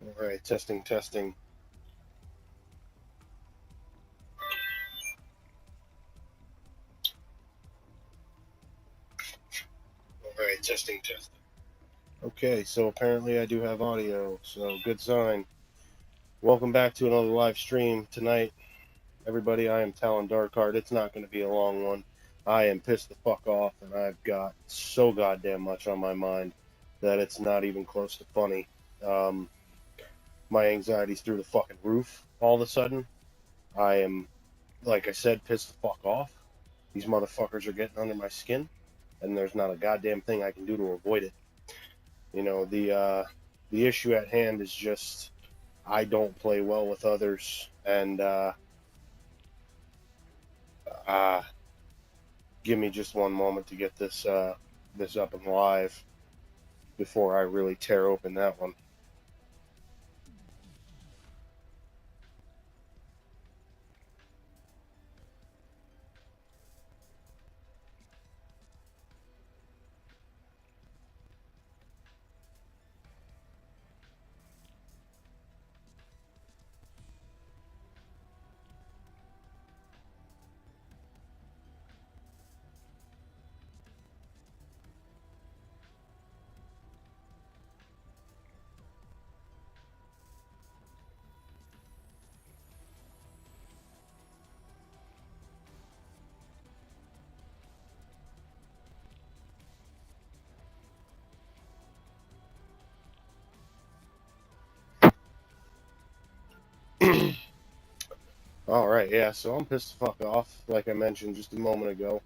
All right, testing, testing. All right, testing, testing. Okay, so apparently I do have audio, so good sign. Welcome back to another live stream tonight. Everybody, I am Talon Darkheart. It's not going to be a long one. I am pissed the fuck off, and I've got so goddamn much on my mind that it's not even close to funny. My anxiety's through the fucking roof all of a sudden. I am, like I said, pissed the fuck off. These motherfuckers are getting under my skin, and there's not a goddamn thing I can do to avoid it. You know, the issue at hand is just I don't play well with others, and give me just one moment to get this this up and live before I really tear open that one. All right, yeah, so I'm pissed the fuck off, like I mentioned just a moment ago.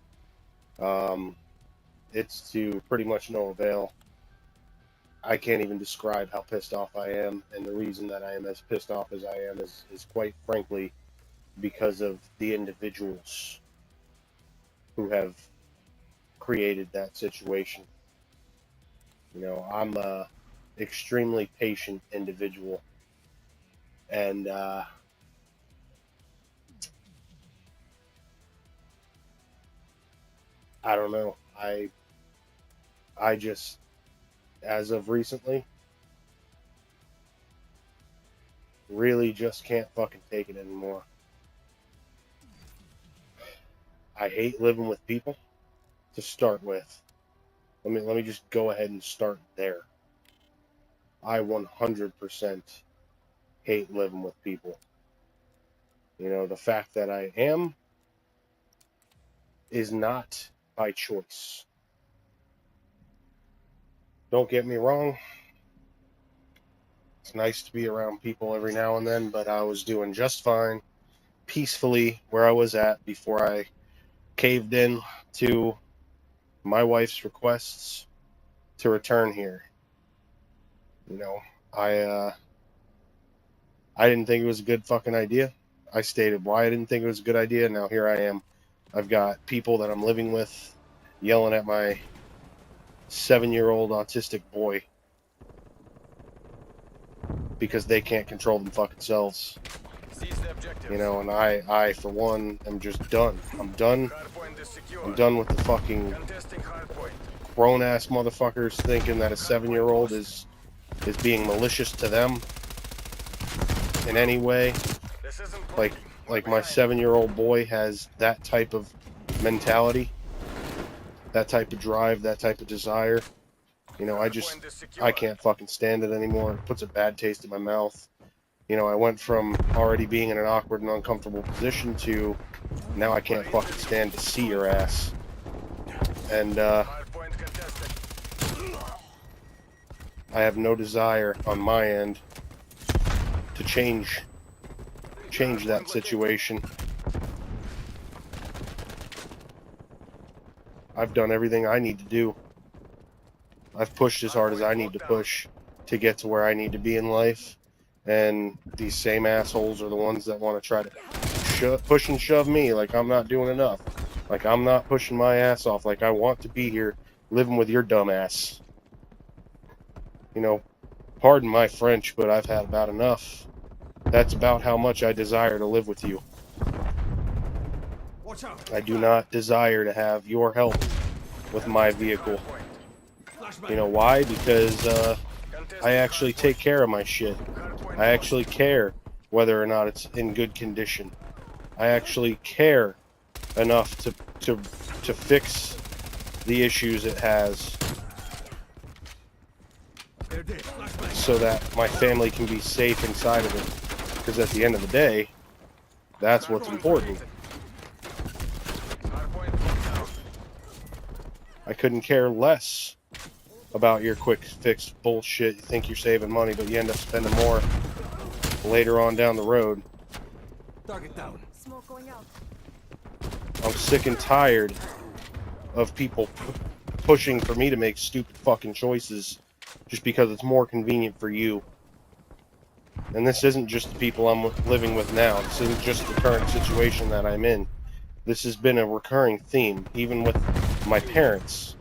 It's to pretty much no avail. I can't even describe how pissed off I am, and the reason that I am as pissed off as I am is quite frankly because of the individuals who have created that situation. You know, I'm a extremely patient individual, and I don't know. I just, as of recently, really just can't fucking take it anymore. I hate living with people to start with. Let me just go ahead and start there. I 100% hate living with people. You know, the fact that I am is not by choice. Don't get me wrong. It's nice to be around people every now and then, but I was doing just fine, peacefully, where I was at before I caved in to my wife's requests to return here. You know, I didn't think it was a good fucking idea. I stated why I didn't think it was a good idea. Now here I am. I've got people that I'm living with yelling at my 7-year-old autistic boy because they can't control them fucking selves. You know, and I for one am just done. I'm done. I'm done with the fucking grown-ass motherfuckers thinking that a 7-year-old is being malicious to them in any way. Like my 7-year-old boy has that type of mentality, that type of drive, that type of desire. You know, I can't fucking stand it anymore. It puts a bad taste in my mouth. You know, I went from already being in an awkward and uncomfortable position to now I can't fucking stand to see your ass. And I have no desire on my end to change that situation. I've done everything I need to do. I've pushed as hard as I need to push to get to where I need to be in life. And these same assholes are the ones that want to try to push and shove me like I'm not doing enough. Like I'm not pushing my ass off. Like I want to be here living with your dumb ass. You know, pardon my French, but I've had about enough. That's about how much I desire to live with you. I do not desire to have your help with my vehicle. You know why? Because I actually take care of my shit. I actually care whether or not it's in good condition. I actually care enough to fix the issues it has so that my family can be safe inside of it. Because at the end of the day, that's what's important. I couldn't care less about your quick fix bullshit. You think you're saving money, but you end up spending more later on down the road. Target down. Smoke going out. I'm sick and tired of people pushing for me to make stupid fucking choices just because it's more convenient for you. And this isn't just the people I'm living with now. This isn't just the current situation that I'm in. This has been a recurring theme, even with my parents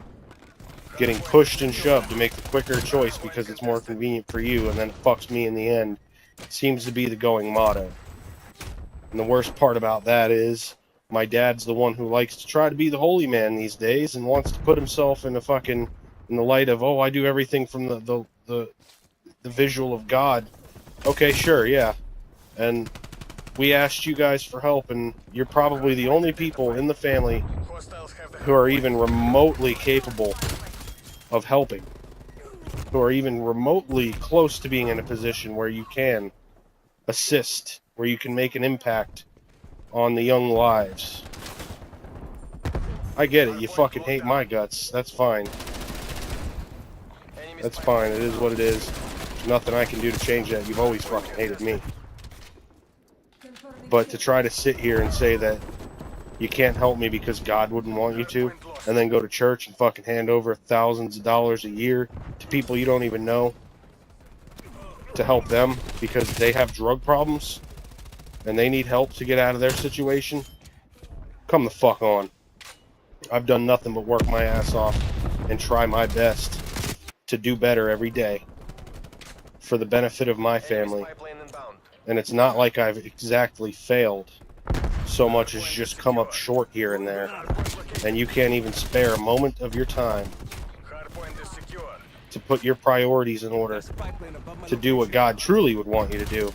getting pushed and shoved to make the quicker choice because it's more convenient for you, and then it fucks me in the end. It seems to be the going motto. And the worst part about that is my dad's the one who likes to try to be the holy man these days and wants to put himself in the light of, oh, I do everything from the visual of God. Okay, sure, yeah. And we asked you guys for help, and you're probably the only people in the family who are even remotely capable of helping, who are even remotely close to being in a position where you can assist, where you can make an impact on the young lives. I get it, you fucking hate my guts. That's fine. That's fine, it is what it is. There's nothing I can do to change that. You've always fucking hated me. But to try to sit here and say that you can't help me because God wouldn't want you to, and then go to church and fucking hand over thousands of dollars a year to people you don't even know to help them because they have drug problems and they need help to get out of their situation, come the fuck on. I've done nothing but work my ass off and try my best to do better every day for the benefit of my family. And it's not like I've exactly failed so much as just come up short here and there. And you can't even spare a moment of your time to put your priorities in order to do what God truly would want you to do.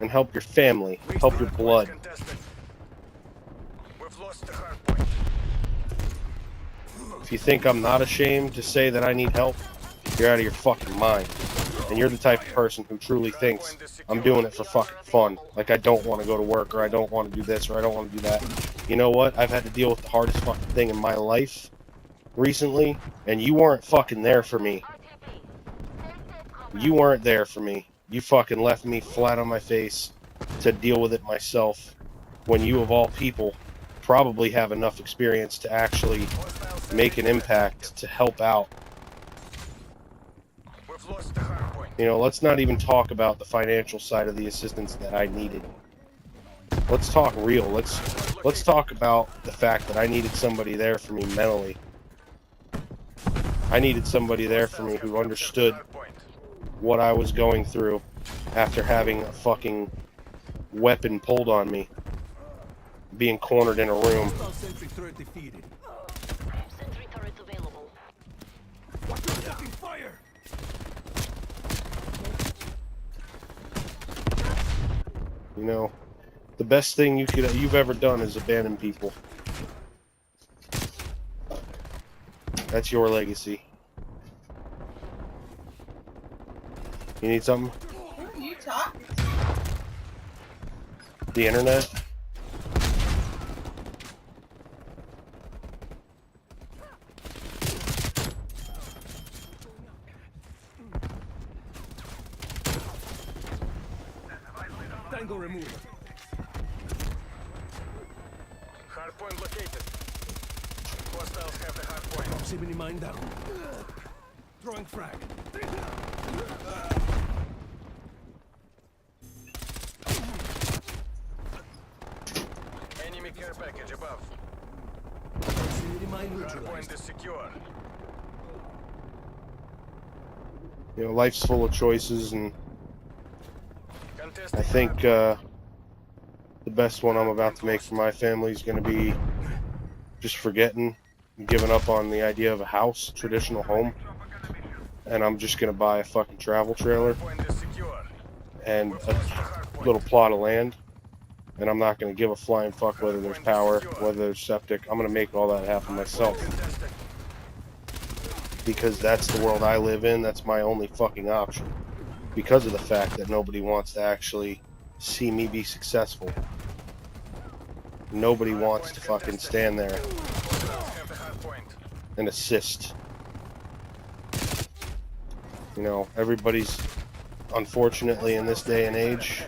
And help your family, help your blood. If you think I'm not ashamed to say that I need help, you're out of your fucking mind. And you're the type of person who truly thinks I'm doing it for fucking fun. Like I don't want to go to work, or I don't want to do this, or I don't want to do that. You know what? I've had to deal with the hardest fucking thing in my life recently, and you weren't fucking there for me. You weren't there for me. You fucking left me flat on my face to deal with it myself, when you of all people probably have enough experience to actually make an impact, to help out. You know, let's not even talk about the financial side of the assistance that I needed. Let's talk real. Let's talk about the fact that I needed somebody there for me mentally. I needed somebody there for me who understood what I was going through after having a fucking weapon pulled on me, being cornered in a room. Sentry turret defeated. Sentry turret available. Watch your fucking fire! You know, the best thing you've ever done is abandon people. That's your legacy. You need something? Who are you talking to? The internet? Tango removed. Hardpoint located. Hostiles have the hardpoint. Proximity mine down. Throwing frag. Enemy care package above. Proximity mine Hardpoint neutralized. is secure. You know, life's full of choices, and Contesting I think hardpoint. the best one I'm about to make for my family is going to be just forgetting given up on the idea of a house, traditional home, and I'm just gonna buy a fucking travel trailer Hardpoint is secure. and a little plot of land, and I'm not gonna give a flying fuck whether there's power, whether there's septic. I'm gonna make all that happen myself, Contested. because that's the world I live in. That's my only fucking option, because of the fact that nobody wants to actually see me be successful. Nobody wants to fucking stand there Hostiles have the hardpoint. and assist. You know, everybody's, unfortunately, in this day and age,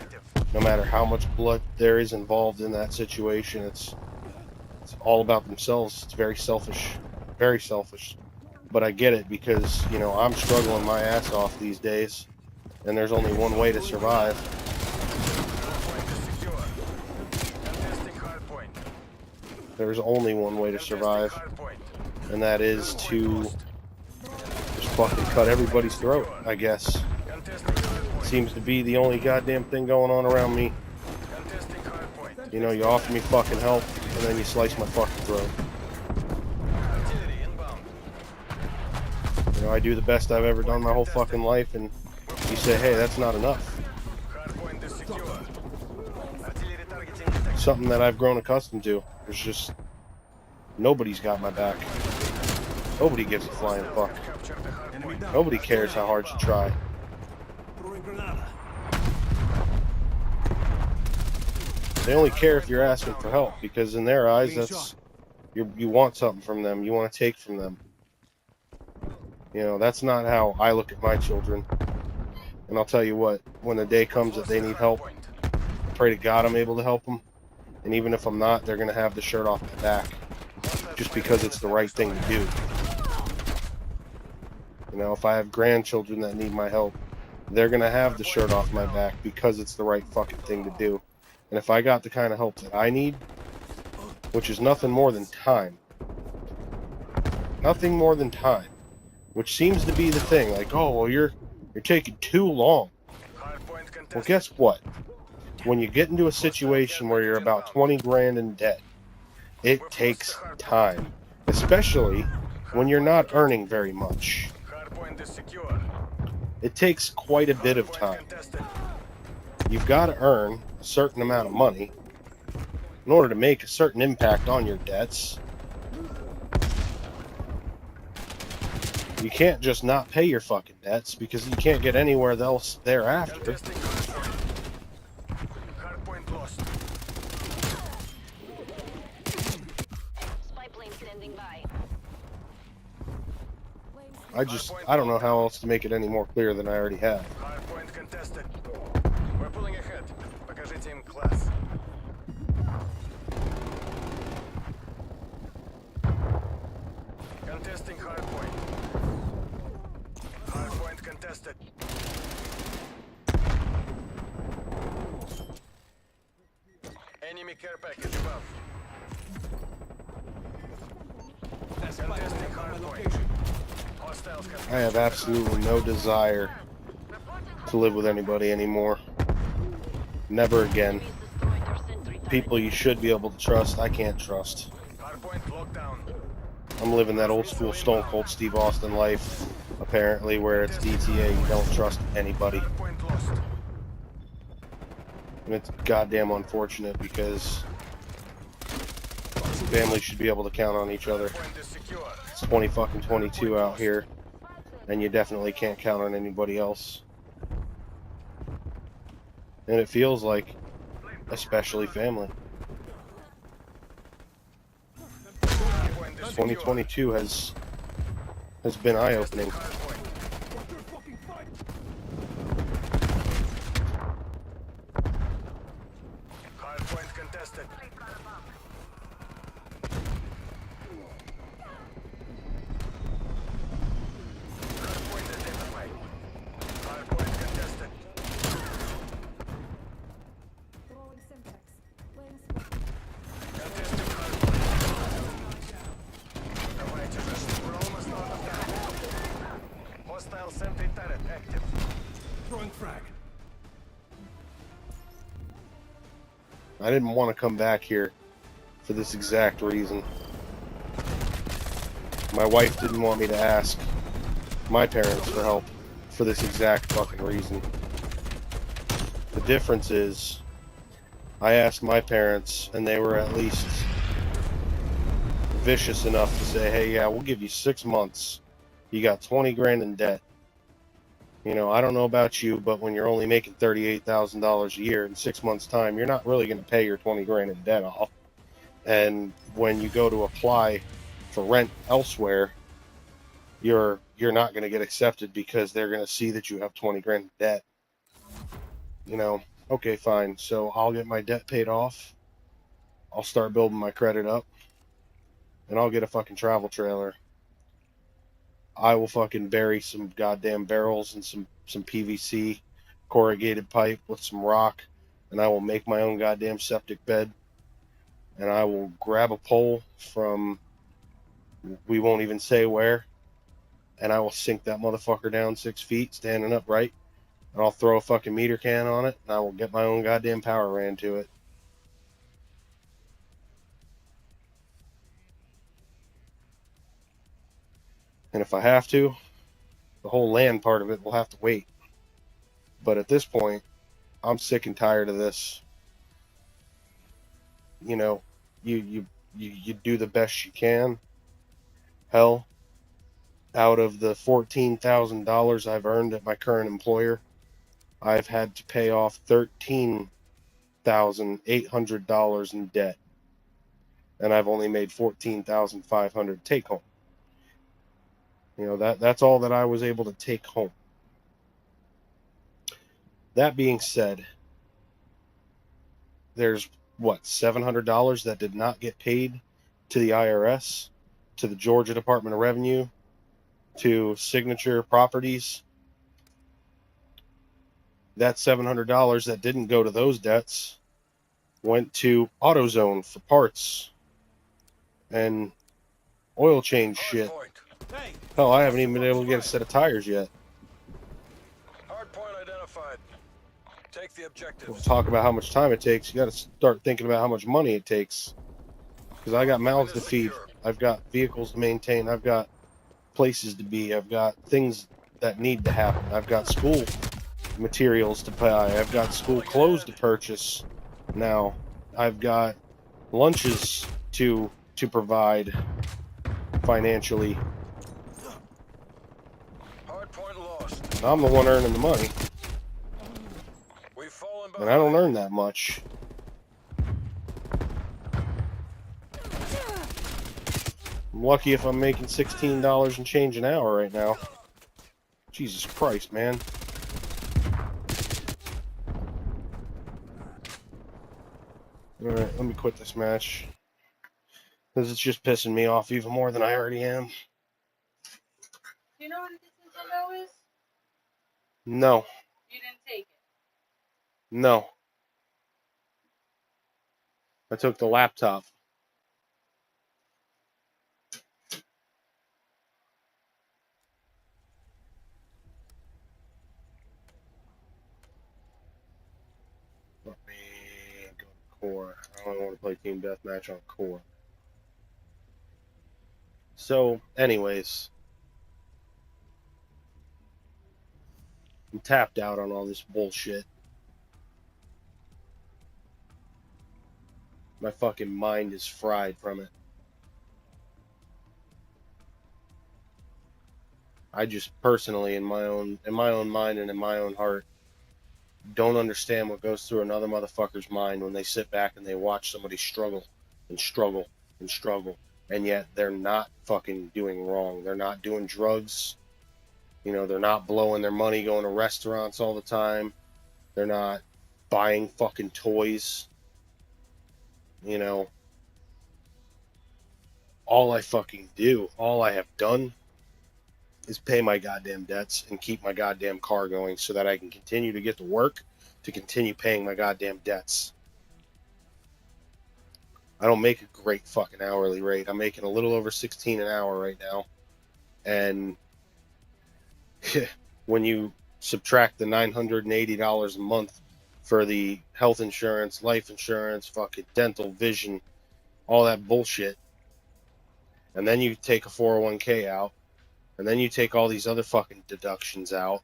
no matter how much blood there is involved in that situation, it's all about themselves. It's very selfish. Very selfish. But I get it, because, you know, I'm struggling my ass off these days, and there's only one way to survive. Hardpoint is secure. Contesting hardpoint. There's only one way to survive, Hardpoint. and that is to just fucking cut everybody's throat, I guess. Contesting hardpoint. Seems to be the only goddamn thing going on around me. Contesting hardpoint. You know, you offer me fucking help, and then you slice my fucking throat. Artillery inbound. You know, I do the best I've ever done my whole fucking life, and you say, hey, that's not enough. Hardpoint is secure. Artillery targeting detected. Something that I've grown accustomed to. There's just, nobody's got my back. Nobody gives a flying fuck. Capture the hardpoint. Nobody cares how hard you try. Throwing granada. They only care if you're asking for help, because in their eyes, that's, you want something from them. You want to take from them. You know, that's not how I look at my children. And I'll tell you what, when the day comes that they need help, I pray to God I'm able to help them. And even if I'm not, they're going to have the shirt off my back. Just because it's the right thing to do. You know, if I have grandchildren that need my help, they're going to have the shirt off my back because it's the right fucking thing to do. And if I got the kind of help that I need, which is nothing more than time. Nothing more than time. Which seems to be the thing. Like, oh, well, you're taking too long. Hardpoint contested. Well, guess what? When you get into a situation where you're about 20 grand in debt, it takes time. Especially when you're not earning very much. Hardpoint is secure. It takes quite a bit of Hardpoint time. contested. You've got to earn a certain amount of money in order to make a certain impact on your debts. You can't just not pay your fucking debts, because you can't get anywhere else thereafter. Contesting hardpoint. Hardpoint lost. Spy plane standing by. I don't know how else to make it any more clear than I already have. Hardpoint contested. We're pulling ahead. Покажите им класс. Contesting hardpoint. Hardpoint contested. Enemy care package above. Contesting hardpoint. Hostiles have I have absolutely no desire to live with anybody anymore. Never again. Destroyed our sentry turret. People you should be able to trust, I can't trust. hardpoint locked down. I'm living that old school Stone Cold Steve Austin life, apparently, where it's DTA, you don't trust anybody. Hardpoint lost. And it's goddamn unfortunate, because families should be able to count on each other. Point is secure. It's 2022 out here, and you definitely can't count on anybody else. And it feels like, especially family. Point is secure. 2022 has been eye-opening. Hardpoint. What the fucking fight? Hardpoint contested. Hardpoint identified. Hardpoint contested. Throwing Semtex. Playing Contesting hardpoint. Давайте же, we're almost out of time. Hostile sentry turret active. Throwing frag. I didn't want to come back here for this exact reason. My wife didn't want me to ask my parents for help for this exact fucking reason. The difference is, I asked my parents, and they were at least vicious enough to say, hey, yeah, we'll give you 6 months. You got 20 grand in debt. You know, I don't know about you, but when you're only making $38,000 a year in 6 months' time, you're not really going to pay your 20 grand in debt off. And when you go to apply for rent elsewhere, you're not going to get accepted because they're going to see that you have 20 grand in debt. You know, okay, fine. So I'll get my debt paid off. I'll start building my credit up. And I'll get a fucking travel trailer. I will fucking bury some goddamn barrels and some PVC corrugated pipe with some rock, and I will make my own goddamn septic bed. And I will grab a pole from, we won't even say where, and I will sink that motherfucker down 6 feet, standing upright, and I'll throw a fucking meter can on it, and I will get my own goddamn power ran to it. And if I have to, the whole land part of it will have to wait. But at this point, I'm sick and tired of this. You know, you do the best you can. Hell, out of the $14,000 I've earned at my current employer, I've had to pay off $13,800 in debt, and I've only made $14,500 take home. You know, that's all that I was able to take home. That being said, there's what, $700 that did not get paid to the IRS, to the Georgia Department of Revenue, to Signature Properties. That $700 that didn't go to those debts went to AutoZone for parts and oil change shit. Hey, Hell, I haven't even been able to get a set of tires yet. Hardpoint identified. Take the objective. We'll talk about how much time it takes. You got to start thinking about how much money it takes. Because I got mouths to feed. I've got vehicles to maintain. I've got places to be. I've got things that need to happen. I've got school materials to buy. I've got school clothes to purchase now. I've got lunches to provide financially. Hardpoint lost. I'm the one earning the money, We've fallen and I don't earn that much. I'm lucky if I'm making $16 and change an hour right now. Jesus Christ, man. Alright, let me quit this match. Because it's just pissing me off even more than I already am. Do you know what this Nintendo is? No. You didn't take it. No. I took the laptop. Let me go to core. I don't want to play team deathmatch on core. So, anyways, I'm tapped out on all this bullshit. My fucking mind is fried from it. I just personally, in my own mind and in my own heart, don't understand what goes through another motherfucker's mind when they sit back and they watch somebody struggle and struggle and struggle, and yet they're not fucking doing wrong. They're not doing drugs. You know, they're not blowing their money going to restaurants all the time. They're not buying fucking toys. You know, all I have done is pay my goddamn debts and keep my goddamn car going so that I can continue to get to work, to continue paying my goddamn debts. I don't make a great fucking hourly rate. I'm making a little over 16 an hour right now. And when you subtract the $980 a month for the health insurance, life insurance, fucking dental, vision, all that bullshit, and then you take a 401k out, and then you take all these other fucking deductions out,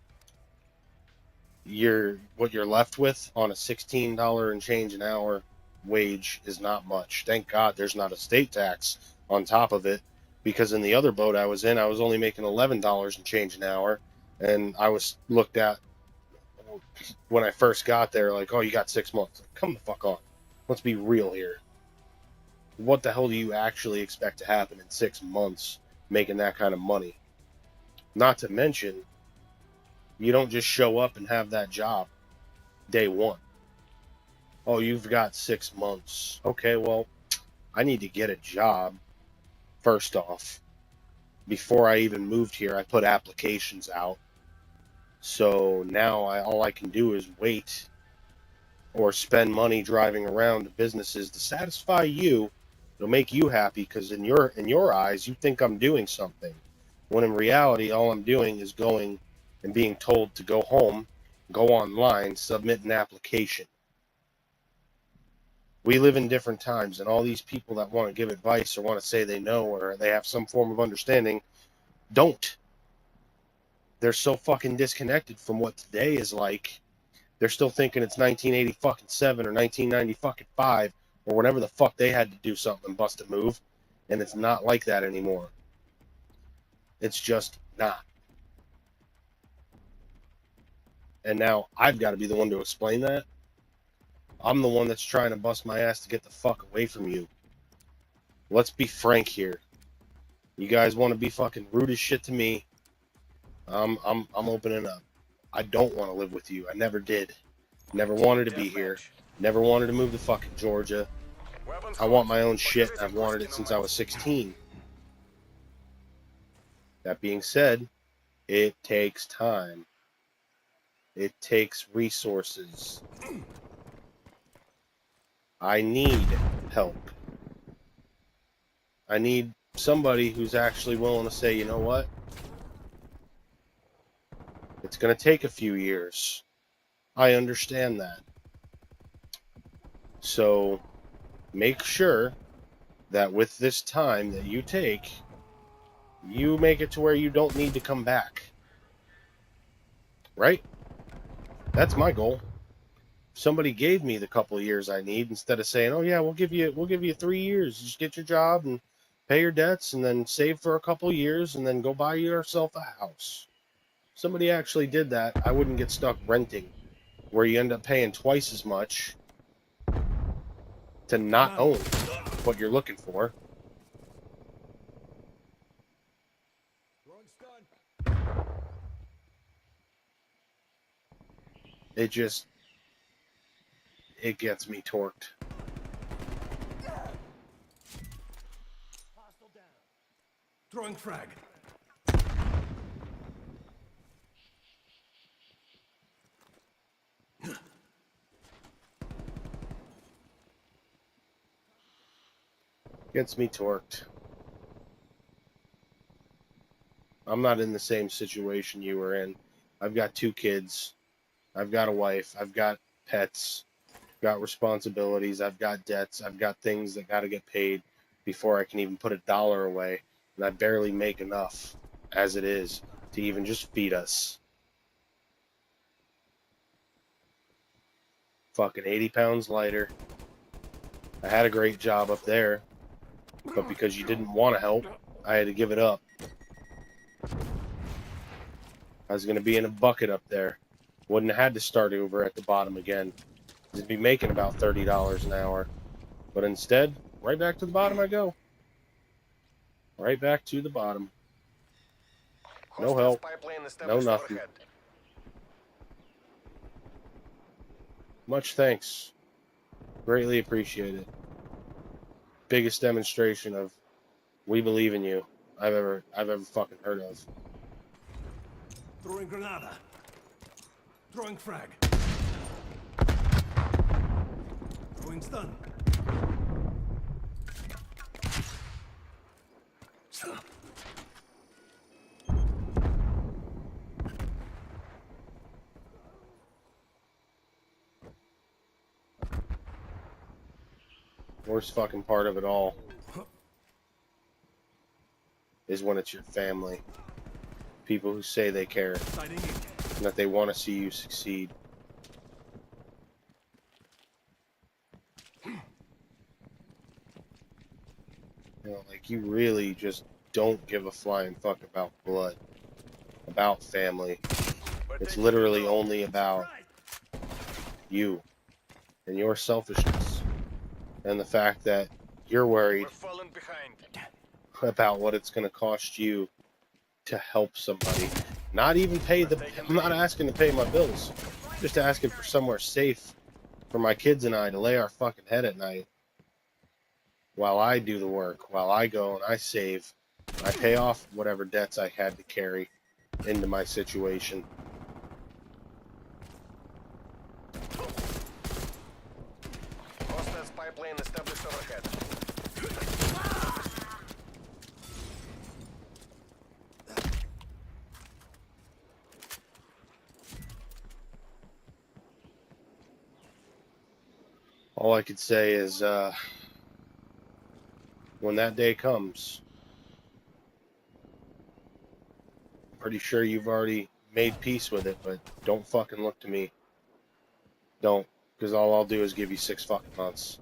what you're left with on a $16 and change an hour wage is not much. Thank God there's not a state tax on top of it, because in the other boat I was in, I was only making $11 and change an hour, and I was looked at when I first got there like, oh, you got 6 months. Like, come the fuck on. Let's be real here. What the hell do you actually expect to happen in 6 months making that kind of money? Not to mention, you don't just show up and have that job day one. Oh, you've got 6 months. Okay, well, I need to get a job first off. Before I even moved here, I put applications out. So now all I can do is wait or spend money driving around to businesses to satisfy you. It'll make you happy because in your eyes, you think I'm doing something. When in reality, all I'm doing is going and being told to go home, go online, submit an application. We live in different times, and all these people that want to give advice or want to say they know or they have some form of understanding don't. They're so fucking disconnected from what today is like. They're still thinking it's 1987 or 1995 or whenever the fuck they had to do something and bust a move, and it's not like that anymore. It's just not. And now I've got to be the one to explain that. I'm the one that's trying to bust my ass to get the fuck away from you. Let's be frank here. You guys want to be fucking rude as shit to me. I'm opening up. I don't want to live with you. I never did. Never wanted to be here. Never wanted to move to fucking Georgia. I want my own shit, and I've wanted it since I was 16. That being said, it takes time. It takes resources. I need help. I need somebody who's actually willing to say, you know what? It's going to take a few years. I understand that. So make sure that with this time that you take, you make it to where you don't need to come back. Right? That's my goal. If somebody gave me the couple of years I need, instead of saying, "Oh yeah, we'll give you 3 years. Just get your job and pay your debts, and then save for a couple of years, and then go buy yourself a house." If somebody actually did that, I wouldn't get stuck renting, where you end up paying twice as much to not own what you're looking for. It gets me torqued. Throwing frag. Gets me torqued. I'm not in the same situation you were in. I've got 2 kids. I've got a wife. I've got pets. I've got responsibilities. I've got debts. I've got things that got to get paid before I can even put $1 away. And I barely make enough as it is to even just feed us. Fucking 80 pounds lighter. I had a great job up there, but because you didn't want to help, I had to give it up. I was going to be in a bucket up there. Wouldn't have had to start over at the bottom again. I'd be making about $30 an hour. But instead, right back to the bottom I go. Right back to the bottom. No help. No nothing. Much thanks. Greatly appreciate it. Biggest demonstration of we believe in you I've ever fucking heard of. Throwing granada. Throwing frag. Throwing stun. Worst fucking part of it all. is when it's your family. People who say they care Sighting in. and that they want to see you succeed. You know, like, you really just don't give a flying fuck about blood, about family. It's literally only about you and your selfishness and the fact that you're worried We're falling behind. about what it's going to cost you to help somebody. Not even pay the... I'm not asking to pay my bills. I'm just asking for somewhere safe for my kids and I to lay our fucking head at night while I do the work, while I go and I save. I pay off whatever debts I had to carry into my situation. Hostile spy plane established overhead. All I could say is, when that day comes, I'm pretty sure you've already made peace with it, but don't fucking look to me. Don't, because all I'll do is give you 6 fucking months.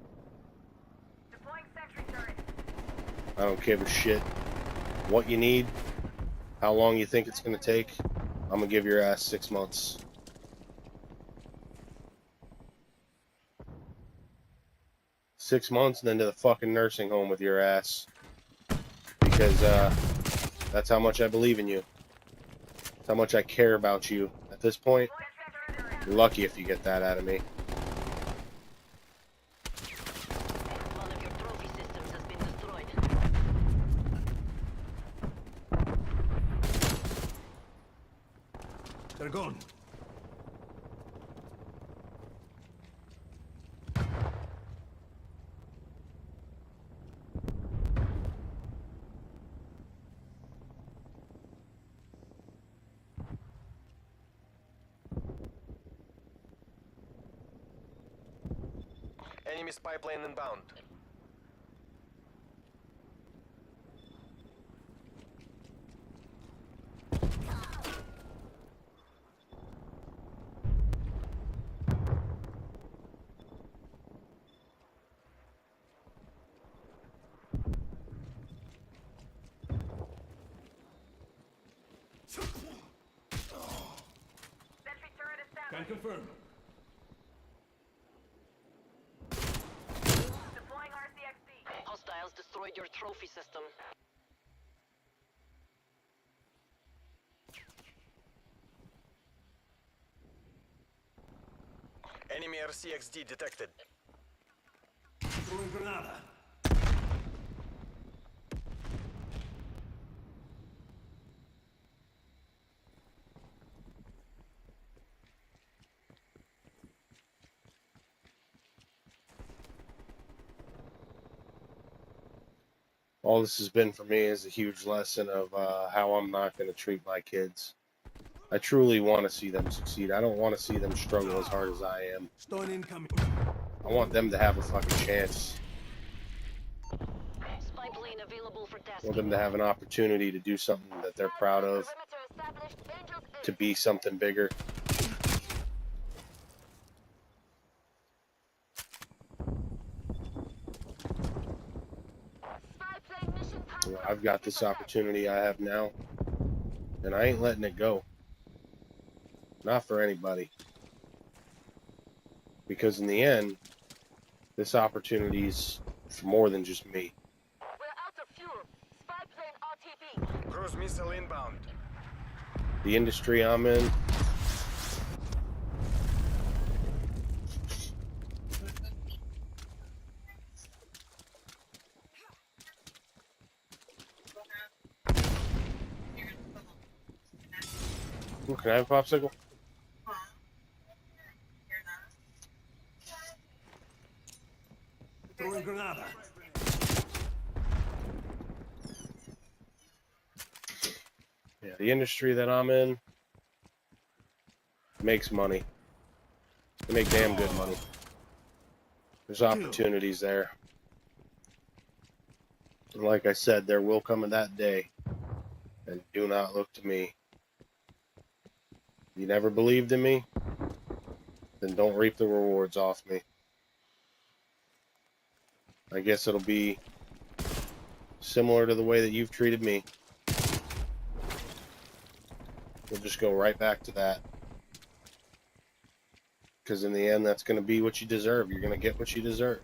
Deploying sentry turret. I don't give a shit what you need, how long you think it's gonna take. I'm gonna give your ass 6 months. Six months and then to the fucking nursing home with your ass. Because, that's how much I believe in you. That's how much I care about you. At this point, you're lucky if you get that out of me. One of your trophy systems has been destroyed. They're gone. Enemy spy plane inbound. Sentry turret established. Can confirm. Deploying RTX. Hostiles destroyed your trophy system. Enemy RCXD detected. Throwing granada. All this has been for me is a huge lesson of how I'm not going to treat my kids. I truly want to see them succeed. I don't want to see them struggle as hard as I am. Stone incoming. I want them to have a fucking chance. Spy plane available for I tasking. want them to have an opportunity to do something that they're proud of, Perimeter established. Angels to be something bigger. spy plane mission You know, power. I've got this opportunity I have now, and I ain't letting it go. Not for anybody. Because in the end, this opportunity's for more than just me. We're out of fuel. Spy plane RTB. Cruise missile inbound. The industry I'm in, ooh, can I have a popsicle? Throwing granada. Yeah, the industry that I'm in makes money. They make damn good money. There's opportunities there. And like I said, there will come that day And do not look to me. You never believed in me? Then don't reap the rewards off me. I guess it'll be similar to the way that you've treated me. We'll just go right back to that. Because in the end, that's going to be what you deserve. You're going to get what you deserve.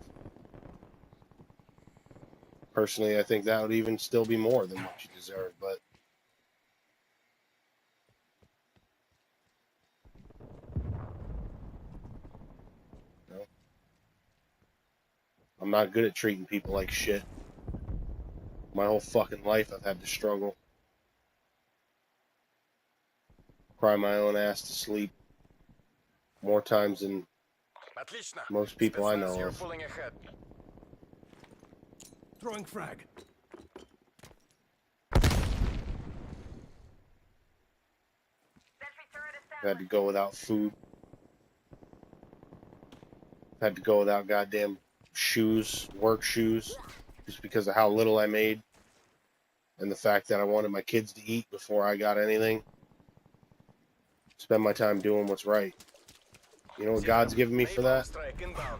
Personally, I think that would even still be more than what you deserve, but no. I'm not good at treating people like shit. My whole fucking life I've had to struggle. Cry my own ass to sleep more times than Отлично. most people I Спецназ, know you're of. pulling ahead. Throwing frag. Had to go without food. Had to go without goddamn shoes, work shoes, just because of how little I made. And the fact that I wanted my kids to eat before I got anything. Spend my time doing what's right. You know what God's given me for that? Strike inbound.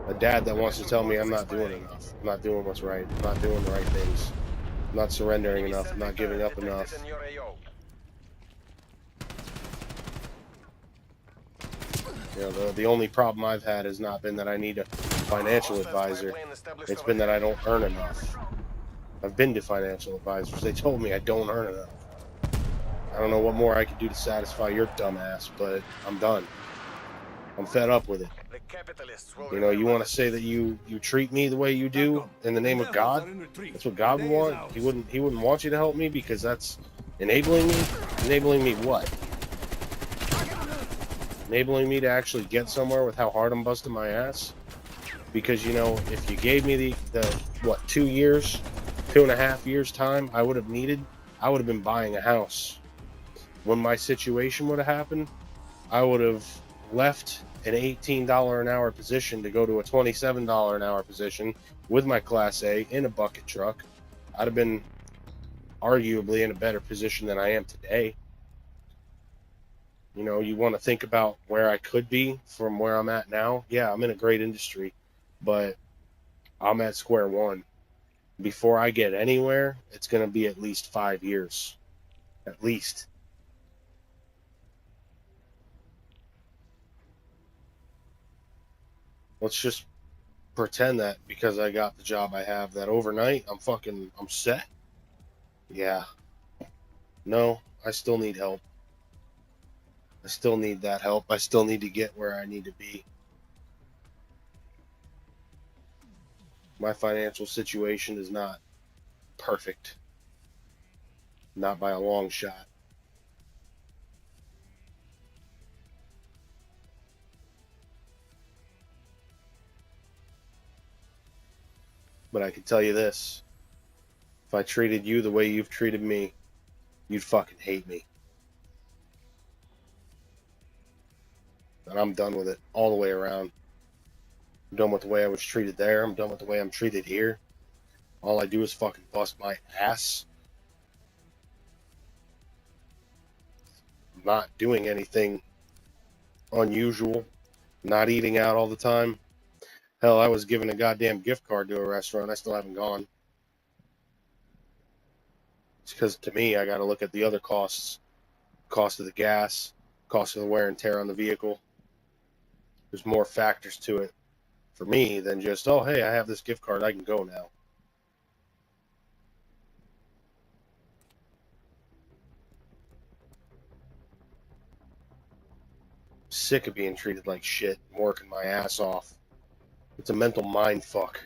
A dad that wants to tell me I'm not doing enough. I'm not doing what's right. I'm not doing the right things. I'm not surrendering enough. I'm not giving up enough. In your AO. You know, the only problem I've had has not been that I need a financial advisor. It's been that I don't earn enough. I've been to financial advisors. They told me I don't earn enough. I don't know what more I could do to satisfy your dumb ass, but I'm done. I'm fed up with it. The capitalists will You know, you remember want to say that you treat me the way you do in the name of God? That's what God would want. He wouldn't want you to help me because that's enabling me. Enabling me what? Enabling me to actually get somewhere with how hard I'm busting my ass. Because, you know, if you gave me the what, 2 years, 2.5 years time I would have been buying a house. When my situation would have happened, I would have left an $18 an hour position to go to a $27 an hour position with my Class A in a bucket truck. I'd have been arguably in a better position than I am today. You know, you want to think about where I could be from where I'm at now. Yeah, I'm in a great industry, but I'm at square one. Before I get anywhere, it's going to be at least 5 years. At least. Let's just pretend that because I got the job I have, that overnight I'm set. Yeah. No, I still need help. I still need that help. I still need to get where I need to be. My financial situation is not perfect. Not by a long shot. But I can tell you this. If I treated you the way you've treated me, you'd fucking hate me. And I'm done with it all the way around. I'm done with the way I was treated there. I'm done with the way I'm treated here. All I do is fucking bust my ass. I'm not doing anything unusual. Not eating out all the time. Hell, I was given a goddamn gift card to a restaurant. I still haven't gone. It's because to me, I got to look at the other costs. Cost of the gas. Cost of the wear and tear on the vehicle. There's more factors to it for me than just, oh, hey, I have this gift card. I can go now. Sick of being treated like shit and working my ass off. It's a mental mind fuck.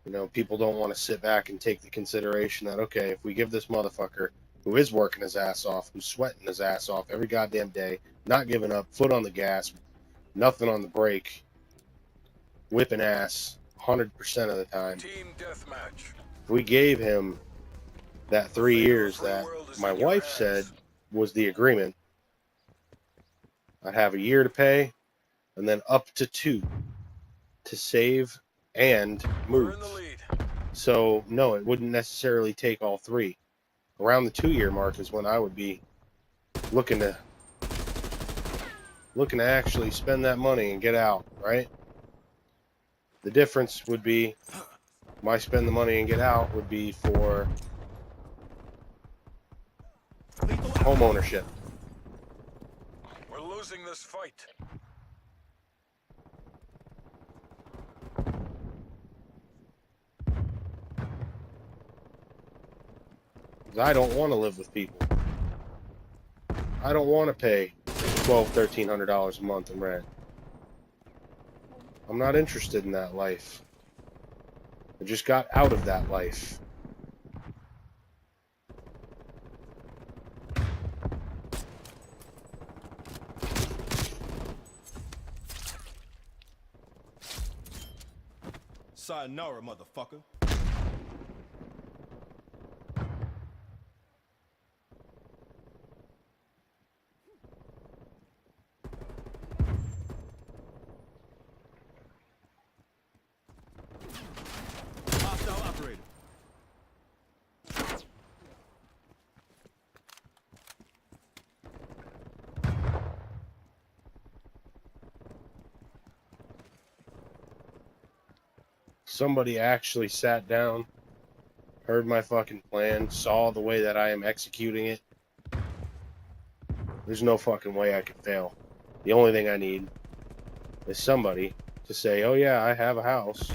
You know, people don't want to sit back and take the consideration that, okay, if we give this motherfucker who is working his ass off, who's sweating his ass off every goddamn day, not giving up, foot on the gas, nothing on the brake, whipping ass 100% of the time. Team deathmatch. If we gave him that 3 years that my wife said was the agreement, I'd have a year to pay and then up to 2 to save and We're move. in the lead. So no, it wouldn't necessarily take all 3. Around the 2-year mark is when I would be looking to actually spend that money and get out, right? The difference would be my spend the money and get out would be for home ownership. We're losing this fight. I don't want to live with people. I don't want to pay $1,200–1,300 a month in rent. I'm not interested in that life. I just got out of that life. Sayonara, motherfucker. Hostile operator. Somebody actually sat down, heard my fucking plan, saw the way that I am executing it. There's no fucking way I could fail. The only thing I need is somebody to say, oh yeah, I have a house.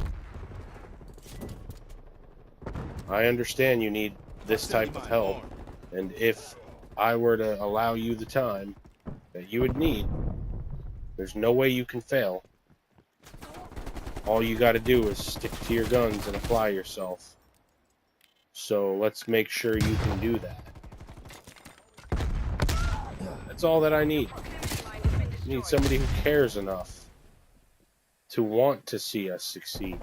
I understand you need this type of help, and if I were to allow you the time that you would need, there's no way you can fail. All you got to do is stick to your guns and apply yourself. So let's make sure you can do that. That's all that I need. I need somebody who cares enough to want to see us succeed.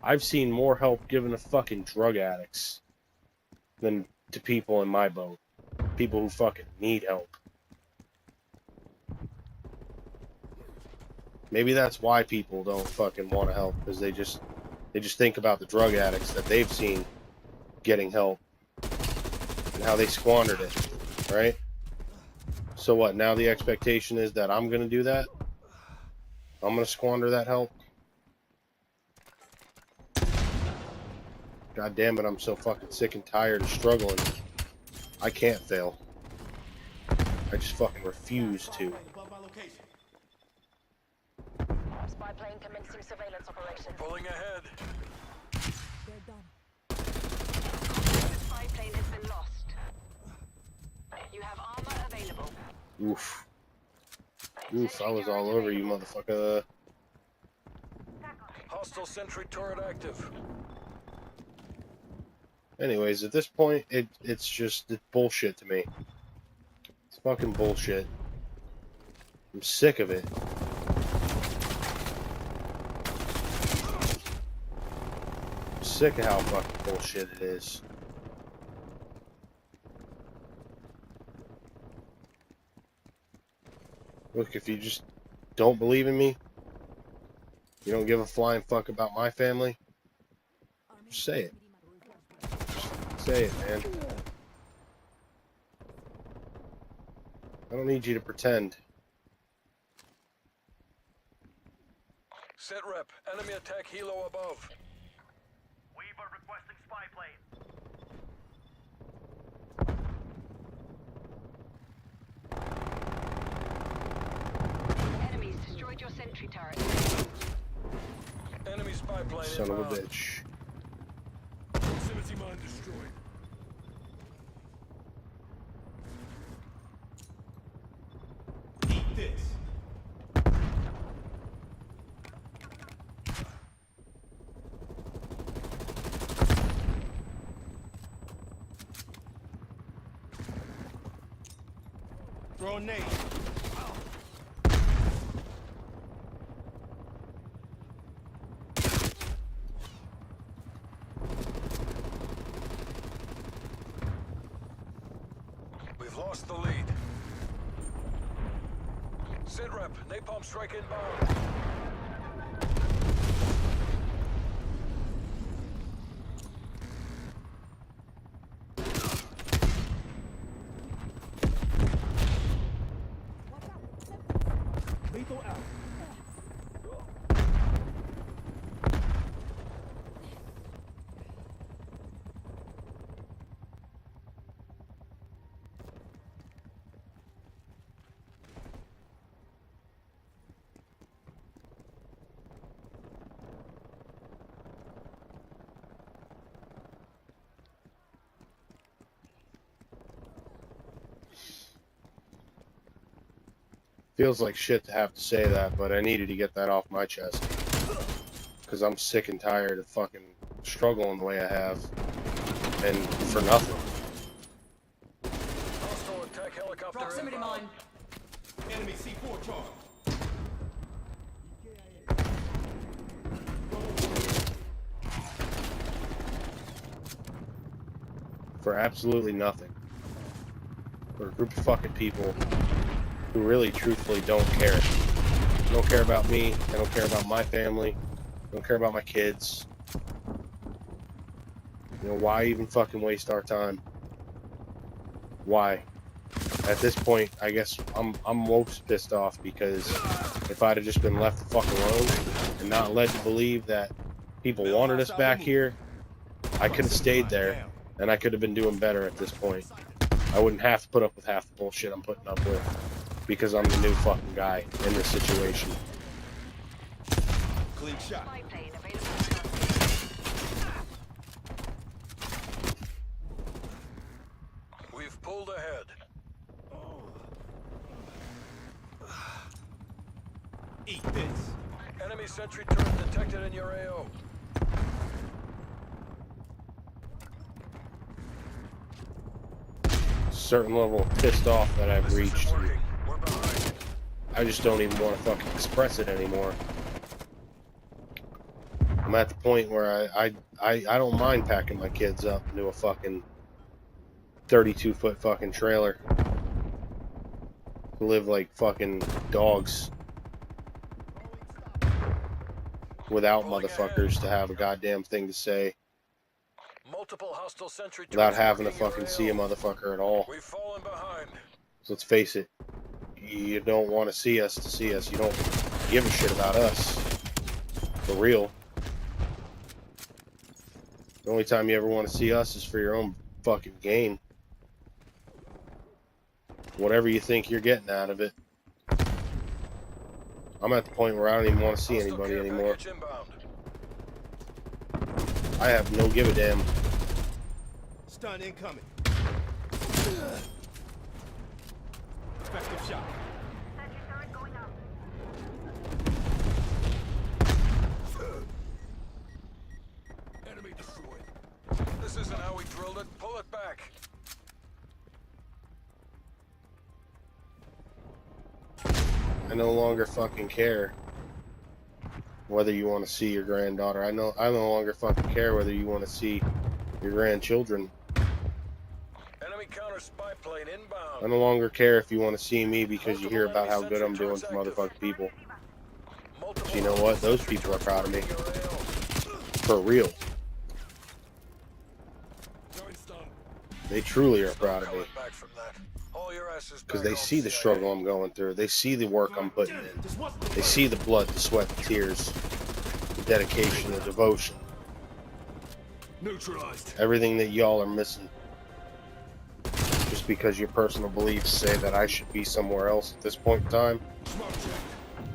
I've seen more help given to fucking drug addicts than to people in my boat. People who fucking need help. Maybe that's why people don't fucking want to help, because they just think about the drug addicts that they've seen getting help and how they squandered it, right? So what, now the expectation is that I'm going to do that? I'm going to squander that help? God damn it, I'm so fucking sick and tired of struggling. I can't fail. I just fucking refuse to. Spy plane commencing surveillance operation. Pulling ahead. They're done. Spy plane has been lost. You have armor available. Oof. Oof, I was all over you, motherfucker. Hostile sentry turret active. Anyways, at this point, it's bullshit to me. It's fucking bullshit. I'm sick of it. I'm sick of how fucking bullshit it is. Look, if you just don't believe in me, you don't give a flying fuck about my family, just say it. Say it, man. I don't need you to pretend. Set rep. Enemy attack helo above. Weaver requesting spy plane. Enemies destroyed your sentry turret. Enemy spy plane Son of a inbound. bitch. Proximity mine destroyed. Eat this. Throw a nade. We've lost the lead. Sit rep, napalm strike inbound. Lethal out. Feels like shit to have to say that, but I needed to get that off my chest. Because I'm sick and tired of fucking struggling the way I have. And for nothing. Hostile attack helicopter Proximity inbound. mine. Enemy C4 charge. For absolutely nothing. For a group of fucking people who really truthfully don't care. They don't care about me. They don't care about my family. They don't care about my kids. You know, why even fucking waste our time? Why? At this point, I guess I'm most pissed off because if I'd have just been left the fuck alone and not led to believe that people wanted us back here, I could have stayed there and I could have been doing better at this point. I wouldn't have to put up with half the bullshit I'm putting up with because I'm the new fucking guy in this situation. Clean shot. Spy plane available. We've pulled ahead. Eat this. Enemy sentry turret detected in your AO. Certain level of pissed off that I've This reached. isn't working. We're behind. I just don't even want to fucking express it anymore. I'm at the point where I don't mind packing my kids up into a fucking 32-foot fucking trailer to live like fucking dogs without motherfuckers to have a goddamn thing to say, Multiple hostile sentry without turrets having to marking your fucking see a AO. motherfucker at all. We've fallen behind. So let's face it, you don't want to see us to see us. You don't give a shit about us. For real. The only time you ever want to see us is for your own fucking gain. Whatever you think you're getting out of it. I'm at the point where I don't even want to see Hostile anybody care anymore. package inbound. I have no give a damn. Stun incoming. Effective shot. Sentry turret going up. Enemy destroyed. This isn't how we drilled it. Pull it back. I no longer fucking care whether you want to see your granddaughter. I no longer fucking care whether you want to see your grandchildren. Enemy counter spy plane inbound. I no longer care if you want to see me because you hear about how good I'm doing to motherfucking people. Multiple So you know what? hostile Those sentry people are turrets proud of me. marking your AO. For real. Throwing stun. They truly are proud of me. Coming back from that. All your asses Because back they home, see the CIA. struggle I'm going through. They see the work I'm putting in. They see the blood, the sweat, the tears, the dedication, the devotion. Neutralized. Everything that y'all are missing. Just because your personal beliefs say that I should be somewhere else at this point in time. Smoke check.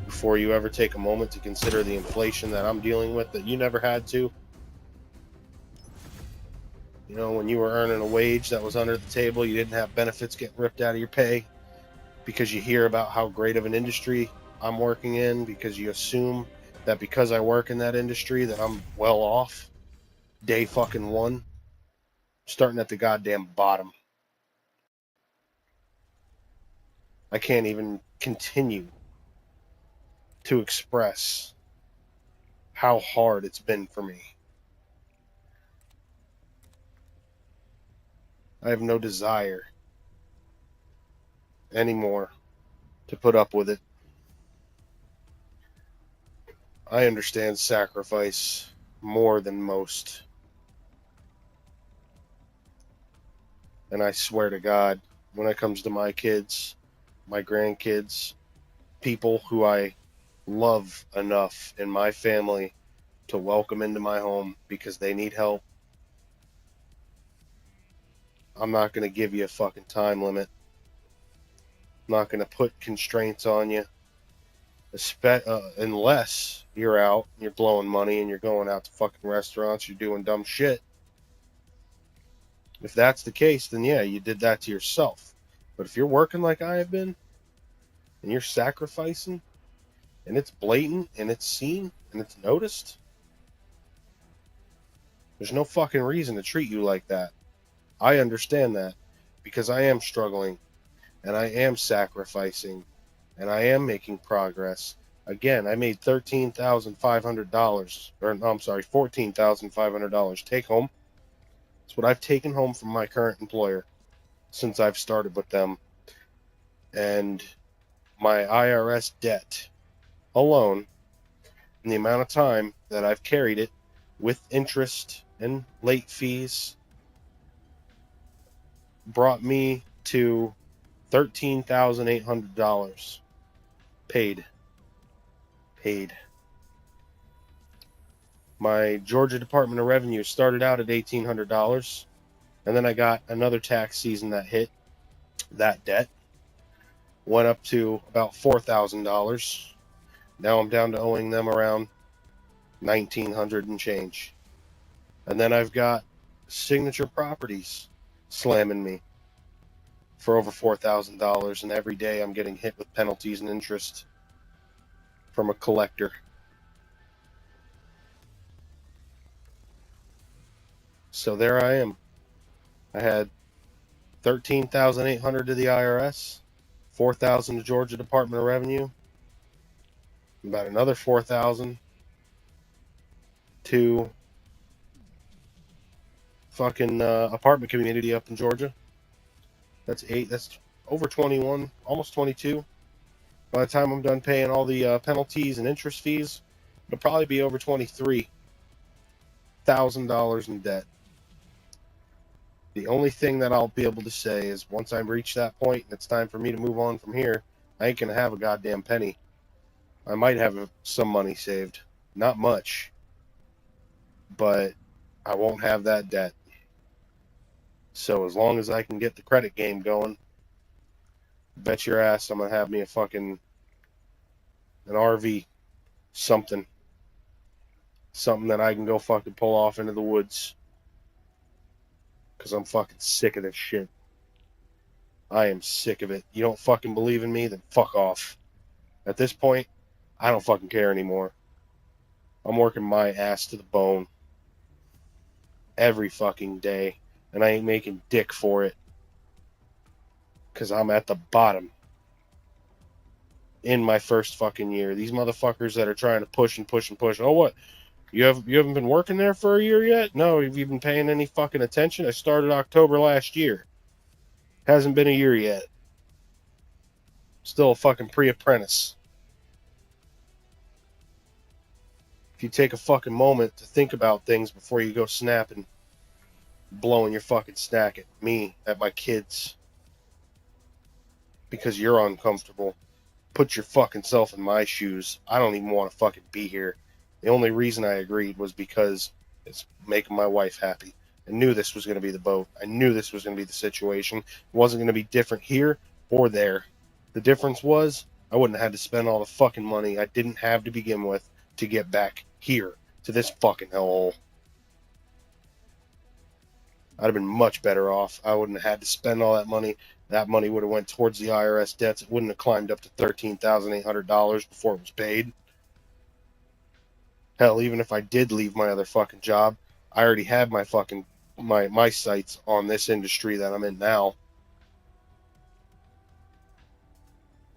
Before you ever take a moment to consider the inflation that I'm dealing with that you never had to. You know, when you were earning a wage that was under the table, you didn't have benefits getting ripped out of your pay because you hear about how great of an industry I'm working in, because you assume that because I work in that industry that I'm well off. Day fucking one. Starting at the goddamn bottom. I can't even continue to express how hard it's been for me. I have no desire anymore to put up with it I understand sacrifice more than most. And I swear to God, when it comes to my kids, my grandkids, people who I love enough in my family to welcome into my home because they need help, I'm not going to give you a fucking time limit. I'm not going to put constraints on you. Unless you're out, you're blowing money, and you're going out to fucking restaurants, you're doing dumb shit. If that's the case, then yeah, you did that to yourself. But if you're working like I have been, and you're sacrificing, and it's blatant, and it's seen, and it's noticed, there's no fucking reason to treat you like that. I understand that, because I am struggling, and I am sacrificing, and I am making progress. Again, I made $13,500, or no, I'm sorry, $14,500 take home. It's what I've taken home from my current employer since I've started with them. And my IRS debt alone, and the amount of time that I've carried it with interest and late fees, brought me to $13,800 paid. My Georgia Department of Revenue started out at $1,800, and then I got another tax season that hit. That debt went up to about $4,000. Now I'm down to owing them around $1,900 and change. And then I've got Signature Properties slamming me for over $4,000, and every day I'm getting hit with penalties and interest from a collector. So there I am. I had $13,800 to the IRS, $4,000 to Georgia Department of Revenue, about another $4,000 to fucking apartment community up in Georgia. That's over 21, almost 22. By the time I'm done paying all the penalties and interest fees, it'll probably be over $23,000 in debt. The only thing that I'll be able to say is once I reach that point and it's time for me to move on from here, I ain't going to have a goddamn penny. I might have some money saved. Not much. But I won't have that debt. So as long as I can get the credit game going, bet your ass I'm going to have me an RV. Something that I can go fucking pull off into the woods. Because I'm fucking sick of this shit. I am sick of it. You don't fucking believe in me? Then fuck off. At this point, I don't fucking care anymore. I'm working my ass to the bone. Every fucking day. And I ain't making dick for it. Because I'm at the bottom. In my first fucking year. These motherfuckers that are trying to push and push and push. Oh, what? You haven't been working there for a year yet? No, have you been paying any fucking attention? I started October last year. Hasn't been a year yet. Still a fucking pre-apprentice. If you take a fucking moment to think about things before you go snapping, blowing your fucking stack at me, at my kids, because you're uncomfortable, put your fucking self in my shoes. I don't even want to fucking be here. The only reason I agreed was because it's making my wife happy. I knew this was going to be the boat. I knew this was going to be the situation. It wasn't going to be different here or there. The difference was I wouldn't have had to spend all the fucking money I didn't have to begin with to get back here to this fucking hellhole. I'd have been much better off. I wouldn't have had to spend all that money. That money would have went towards the IRS debts. It wouldn't have climbed up to $13,800 before it was paid. Hell, even if I did leave my other fucking job, I already had my fucking my sights on this industry that I'm in now.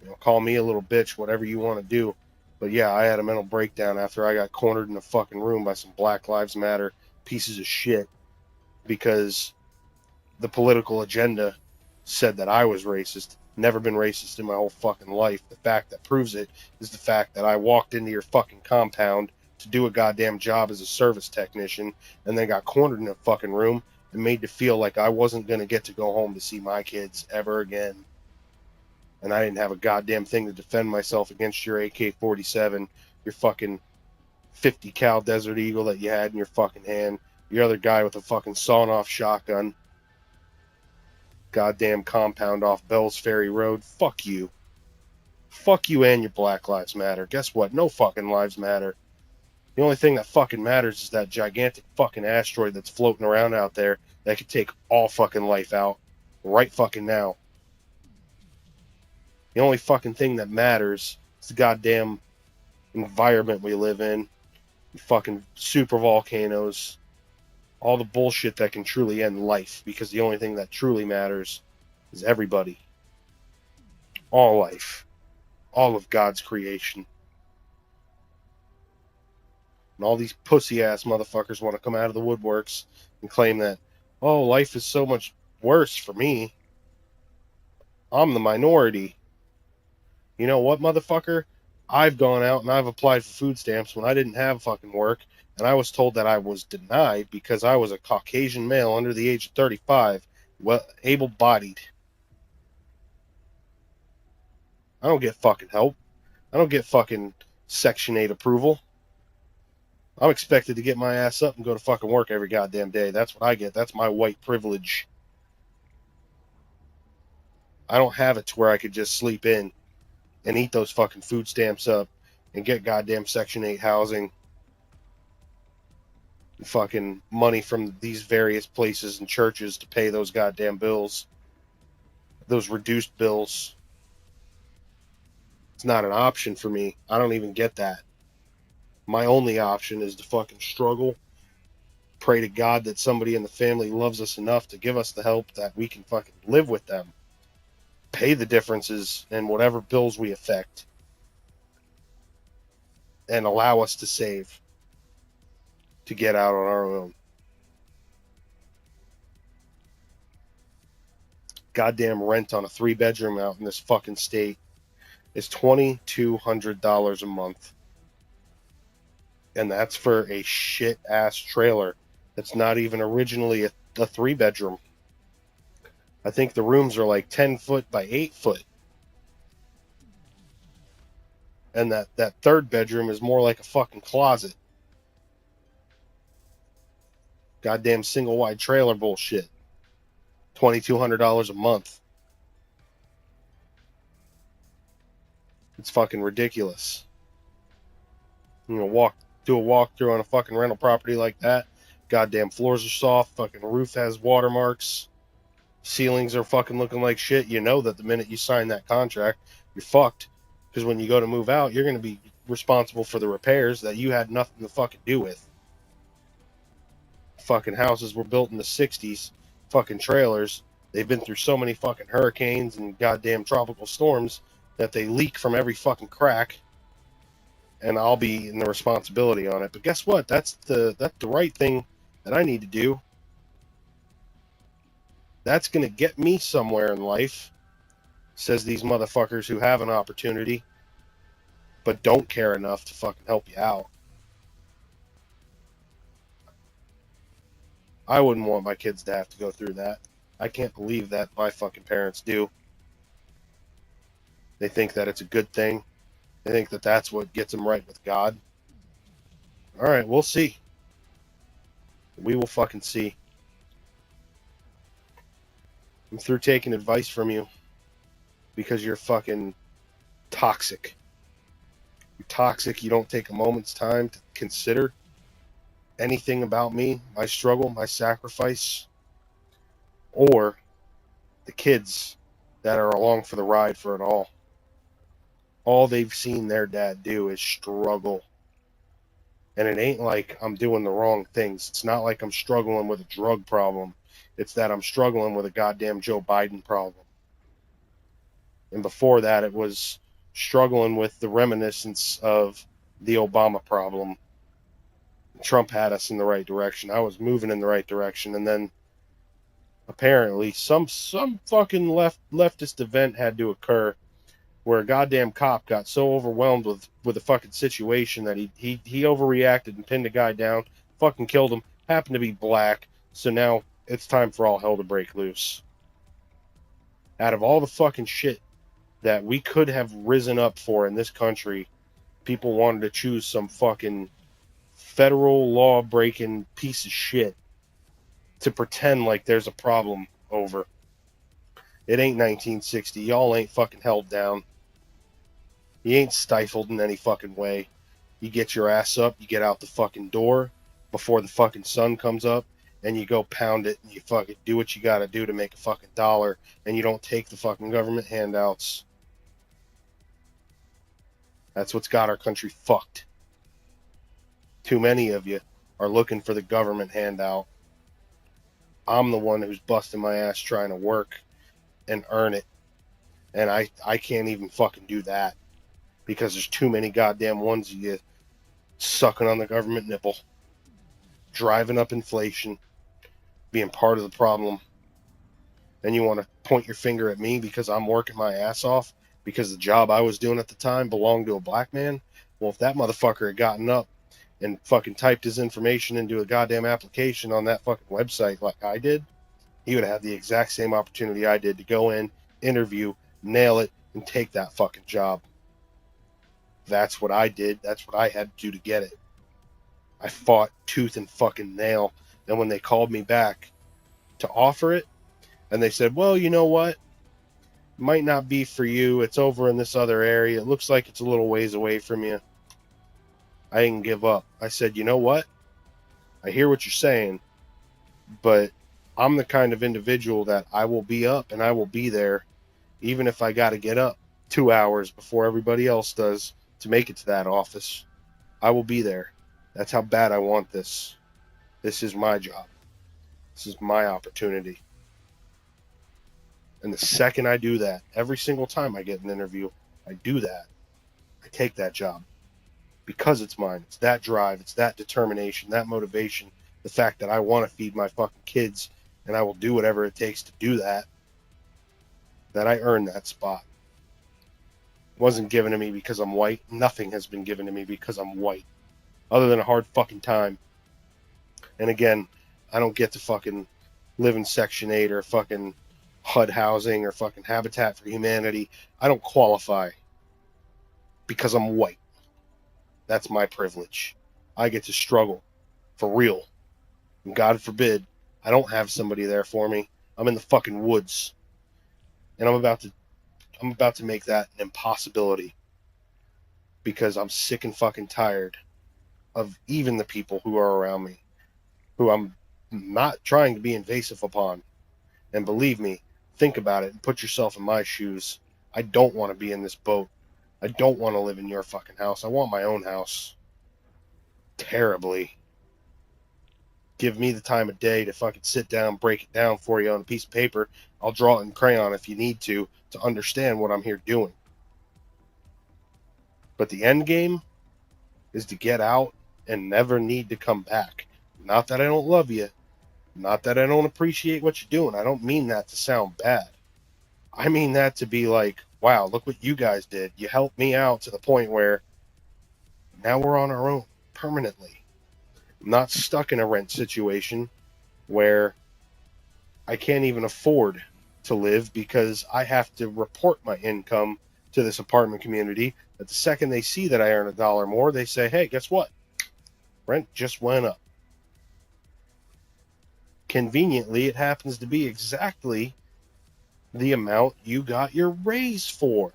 You know, call me a little bitch, whatever you want to do. But yeah, I had a mental breakdown after I got cornered in a fucking room by some Black Lives Matter pieces of shit because the political agenda said that I was racist. Never been racist in my whole fucking life. The fact that proves it is the fact that I walked into your fucking compound to do a goddamn job as a service technician and then got cornered in a fucking room and made to feel like I wasn't going to get to go home to see my kids ever again. And I didn't have a goddamn thing to defend myself against your AK-47, your fucking 50 cal Desert Eagle that you had in your fucking hand, your other guy with a fucking sawn-off shotgun. Goddamn compound off Bell's Ferry Road. Fuck you. Fuck you and your Black Lives Matter. Guess what? No fucking lives matter. The only thing that fucking matters is that gigantic fucking asteroid that's floating around out there that could take all fucking life out right fucking now. The only fucking thing that matters is the goddamn environment we live in. Fucking super volcanoes. All the bullshit that can truly end life, because the only thing that truly matters is everybody. All life. All of God's creation. And all these pussy-ass motherfuckers want to come out of the woodworks and claim that, oh, life is so much worse for me. I'm the minority. You know what, motherfucker? I've gone out and I've applied for food stamps when I didn't have fucking work, and I was told that I was denied because I was a Caucasian male under the age of 35, well, able-bodied. I don't get fucking help. I don't get fucking Section 8 approval. I'm expected to get my ass up and go to fucking work every goddamn day. That's what I get. That's my white privilege. I don't have it to where I could just sleep in and eat those fucking food stamps up and get goddamn Section 8 housing. And fucking money from these various places and churches to pay those goddamn bills. Those reduced bills. It's not an option for me. I don't even get that. My only option is to fucking struggle, pray to God that somebody in the family loves us enough to give us the help that we can fucking live with them, pay the differences in whatever bills we affect, and allow us to save, to get out on our own. Goddamn rent on a 3-bedroom out in this fucking state is $2,200 a month. And that's for a shit-ass trailer that's not even originally a 3-bedroom. I think the rooms are like 10 foot by 8 foot. And that third bedroom is more like a fucking closet. Goddamn single-wide trailer bullshit. $2,200 a month. It's fucking ridiculous. You know, do a walkthrough on a fucking rental property like that. Goddamn floors are soft. Fucking roof has watermarks. Ceilings are fucking looking like shit. You know that the minute you sign that contract, you're fucked. Because when you go to move out, you're going to be responsible for the repairs that you had nothing to fucking do with. Fucking houses were built in the 60s. Fucking trailers. They've been through so many fucking hurricanes and goddamn tropical storms that they leak from every fucking crack. And I'll be in the responsibility on it. But guess what? That's the right thing that I need to do. That's going to get me somewhere in life, says these motherfuckers who have an opportunity, but don't care enough to fucking help you out. I wouldn't want my kids to have to go through that. I can't believe that my fucking parents do. They think that it's a good thing. They think that that's what gets them right with God. All right, we'll see. We will fucking see. I'm through taking advice from you because you're fucking toxic. You're toxic. You don't take a moment's time to consider anything about me, my struggle, my sacrifice, or the kids that are along for the ride for it all. All they've seen their dad do is struggle. And it ain't like I'm doing the wrong things. It's not like I'm struggling with a drug problem. It's that I'm struggling with a goddamn Joe Biden problem. And before that, it was struggling with the reminiscence of the Obama problem. Trump had us in the right direction. I was moving in the right direction. And then apparently some fucking leftist event had to occur where a goddamn cop got so overwhelmed with the fucking situation that he overreacted and pinned a guy down, fucking killed him, happened to be black, so now it's time for all hell to break loose. Out of all the fucking shit that we could have risen up for in this country, people wanted to choose some fucking federal law breaking piece of shit to pretend like there's a problem over. It ain't 1960. Y'all ain't fucking held down. You ain't stifled in any fucking way. You get your ass up, you get out the fucking door before the fucking sun comes up, and you go pound it, and you fucking do what you gotta do to make a fucking dollar, and you don't take the fucking government handouts. That's what's got our country fucked. Too many of you are looking for the government handout. I'm the one who's busting my ass trying to work and earn it. And I can't even fucking do that because there's too many goddamn ones of you sucking on the government nipple, driving up inflation, being part of the problem. And you want to point your finger at me because I'm working my ass off because the job I was doing at the time belonged to a black man? Well, if that motherfucker had gotten up and fucking typed his information into a goddamn application on that fucking website like I did, he would have had the exact same opportunity I did to go in, interview, nail it, and take that fucking job. That's what I did. That's what I had to do to get it. I fought tooth and fucking nail. And when they called me back to offer it, and they said, well, you know what? Might not be for you. It's over in this other area. It looks like it's a little ways away from you. I didn't give up. I said, you know what? I hear what you're saying, but I'm the kind of individual that I will be up and I will be there, even if I got to get up 2 hours before everybody else does to make it to that office. I will be there. That's how bad I want this. This is my job. This is my opportunity. And the second I do that, every single time I get an interview, I do that. I take that job. Because it's mine. It's that drive. It's that determination, that motivation. The fact that I want to feed my fucking kids and I will do whatever it takes to do that. That I earned that spot. It wasn't given to me because I'm white. Nothing has been given to me because I'm white. Other than a hard fucking time. And again, I don't get to fucking live in Section 8 or fucking HUD housing or fucking Habitat for Humanity. I don't qualify because I'm white. That's my privilege. I get to struggle for real. And God forbid, I don't have somebody there for me. I'm in the fucking woods. And I'm about to make that an impossibility. Because I'm sick and fucking tired of even the people who are around me. Who I'm not trying to be invasive upon. And believe me, think about it and put yourself in my shoes. I don't want to be in this boat. I don't want to live in your fucking house. I want my own house. Terribly. Give me the time of day to fucking sit down, break it down for you on a piece of paper. I'll draw it in crayon if you need to understand what I'm here doing. But the end game is to get out and never need to come back. Not that I don't love you. Not that I don't appreciate what you're doing. I don't mean that to sound bad. I mean that to be like, wow, look what you guys did. You helped me out to the point where now we're on our own permanently. I'm not stuck in a rent situation where I can't even afford to live because I have to report my income to this apartment community. That the second they see that I earn $1 more, they say, hey, guess what? Rent just went up. Conveniently, it happens to be exactly the amount you got your raise for.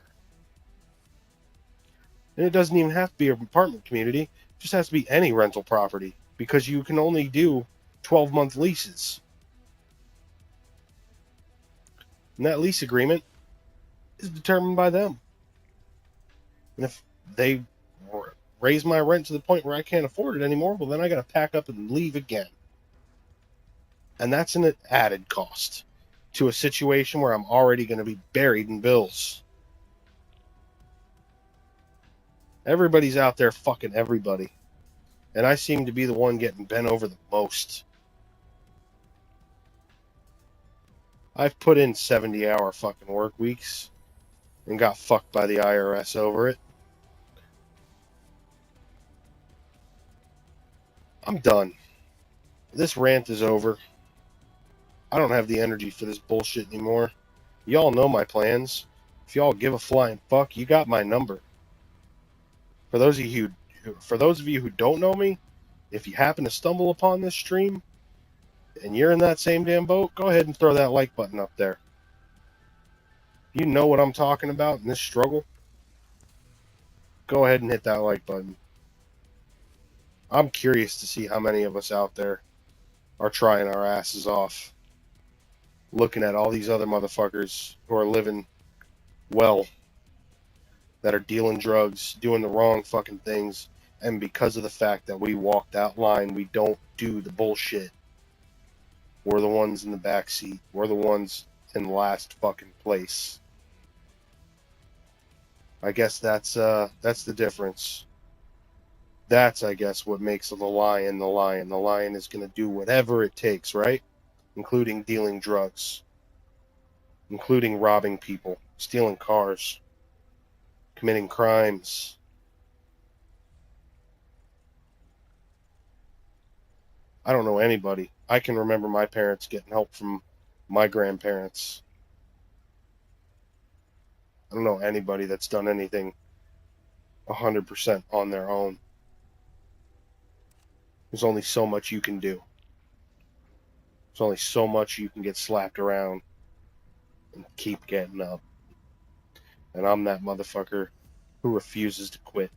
And it doesn't even have to be an apartment community. It just has to be any rental property because you can only do 12-month leases. And that lease agreement is determined by them. And if they raise my rent to the point where I can't afford it anymore, well, then I got to pack up and leave again. And that's an added cost to a situation where I'm already going to be buried in bills. Everybody's out there fucking everybody. And I seem to be the one getting bent over the most. I've put in 70-hour fucking work weeks and got fucked by the IRS over it. I'm done. This rant is over. I don't have the energy for this bullshit anymore. Y'all know my plans. If y'all give a flying fuck, you got my number. For those of you who don't know me, if you happen to stumble upon this stream and you're in that same damn boat, go ahead and throw that like button up there. You know what I'm talking about in this struggle? Go ahead and hit that like button. I'm curious to see how many of us out there are trying our asses off, looking at all these other motherfuckers who are living well, that are dealing drugs, doing the wrong fucking things, and because of the fact that we walked that line, we don't do the bullshit. We're the ones in the back seat. We're the ones in last fucking place. I guess that's the difference. That's, I guess, what makes the lion the lion. The lion is going to do whatever it takes, right? Including dealing drugs, including robbing people, stealing cars, committing crimes. I don't know anybody. I can remember my parents getting help from my grandparents. I don't know anybody that's done anything 100% on their own. There's only so much you can do. There's only so much you can get slapped around and keep getting up. And I'm that motherfucker who refuses to quit.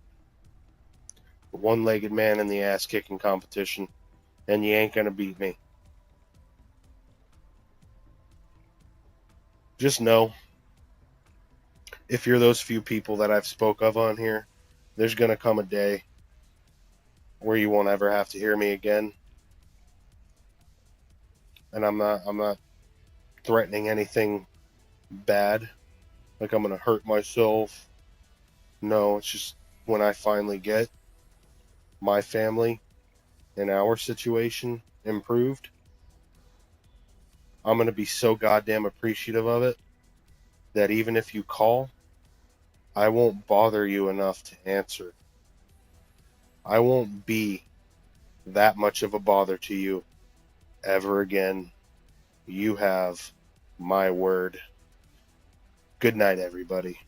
The one-legged man in the ass-kicking competition, and you ain't gonna beat me. Just know, if you're those few people that I've spoke of on here, there's gonna come a day where you won't ever have to hear me again. And I'm not threatening anything bad, like I'm gonna hurt myself. No, it's just when I finally get my family and our situation improved, I'm gonna be so goddamn appreciative of it that even if you call, I won't bother you enough to answer. I won't be that much of a bother to you ever again. You have my word. Good night, everybody.